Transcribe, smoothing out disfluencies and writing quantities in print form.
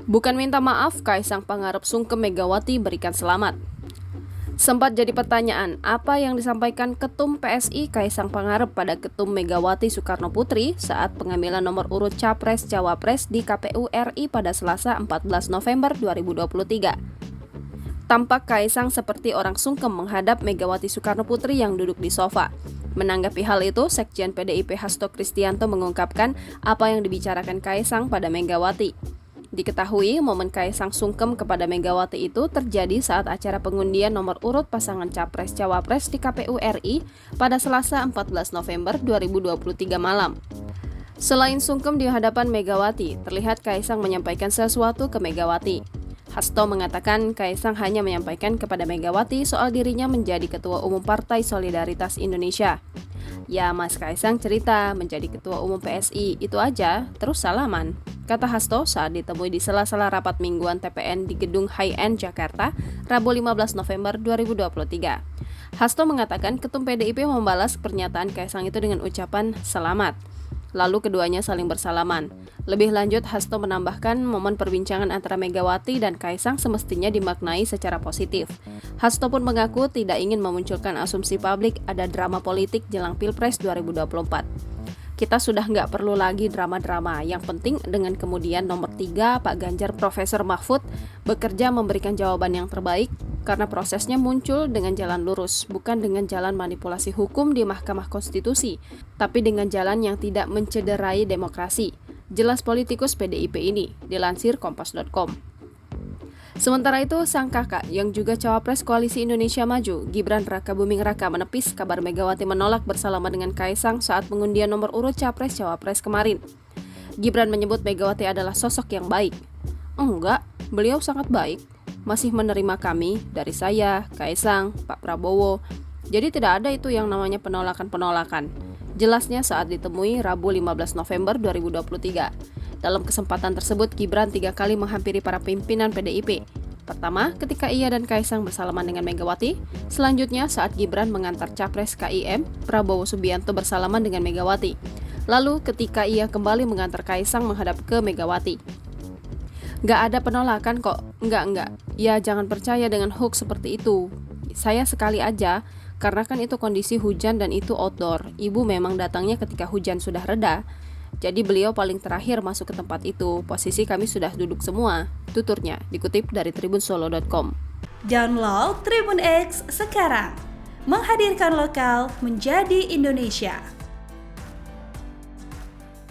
Bukan minta maaf, Kaisang Pangarep sungkem Megawati berikan selamat. Sempat jadi pertanyaan, apa yang disampaikan Ketum PSI Kaisang Pangarep pada Ketum Megawati Soekarno Putri saat pengambilan nomor urut Capres-Cawapres di KPU RI pada Selasa 14 November 2023. Tampak Kaisang seperti orang sungkem menghadap Megawati Soekarno Putri yang duduk di sofa. Menanggapi hal itu, Sekjen PDIP Hasto Kristianto mengungkapkan apa yang dibicarakan Kaisang pada Megawati. Diketahui, momen Kaisang sungkem kepada Megawati itu terjadi saat acara pengundian nomor urut pasangan Capres-Cawapres di KPU RI pada Selasa 14 November 2023 malam. Selain sungkem di hadapan Megawati, terlihat Kaisang menyampaikan sesuatu ke Megawati. Hasto mengatakan Kaisang hanya menyampaikan kepada Megawati soal dirinya menjadi Ketua Umum Partai Solidaritas Indonesia. Ya, Mas Kaisang cerita menjadi Ketua Umum PSI, itu aja, terus salaman, kata Hasto saat ditemui di sela-sela rapat mingguan TPN di Gedung High End Jakarta, Rabu 15 November 2023. Hasto mengatakan Ketum PDIP membalas pernyataan Kaisang itu dengan ucapan selamat. Lalu keduanya saling bersalaman. Lebih lanjut, Hasto menambahkan momen perbincangan antara Megawati dan Kaisang semestinya dimaknai secara positif. Hasto pun mengaku tidak ingin memunculkan asumsi publik ada drama politik jelang Pilpres 2024. Kita sudah nggak perlu lagi drama-drama. Yang penting dengan kemudian nomor 3, Pak Ganjar Profesor Mahfud bekerja memberikan jawaban yang terbaik karena prosesnya muncul dengan jalan lurus, bukan dengan jalan manipulasi hukum di Mahkamah Konstitusi, tapi dengan jalan yang tidak mencederai demokrasi. Jelas politikus PDIP ini, dilansir kompas.com. Sementara itu, sang kakak yang juga cawapres Koalisi Indonesia Maju, Gibran Rakabuming Raka menepis kabar Megawati menolak bersalaman dengan Kaisang saat pengundian nomor urut Capres-Cawapres kemarin. Gibran menyebut Megawati adalah sosok yang baik. Enggak, beliau sangat baik. Masih menerima kami, dari saya, Kaisang, Pak Prabowo. Jadi tidak ada itu yang namanya penolakan-penolakan. Jelasnya saat ditemui Rabu 15 November 2023. Dalam kesempatan tersebut, Gibran 3 kali menghampiri para pimpinan PDIP. Pertama, ketika ia dan Kaisang bersalaman dengan Megawati. Selanjutnya, saat Gibran mengantar Capres KIM, Prabowo Subianto bersalaman dengan Megawati. Lalu, ketika ia kembali mengantar Kaisang menghadap ke Megawati. Nggak ada penolakan kok, enggak. Ya jangan percaya dengan hoax seperti itu. Saya sekali aja, karena kan itu kondisi hujan dan itu outdoor. Ibu memang datangnya ketika hujan sudah reda. Jadi beliau paling terakhir masuk ke tempat itu. Posisi kami sudah duduk semua, tuturnya, dikutip dari tribunsolo.com. Download Tribun X sekarang. Menghadirkan lokal menjadi Indonesia.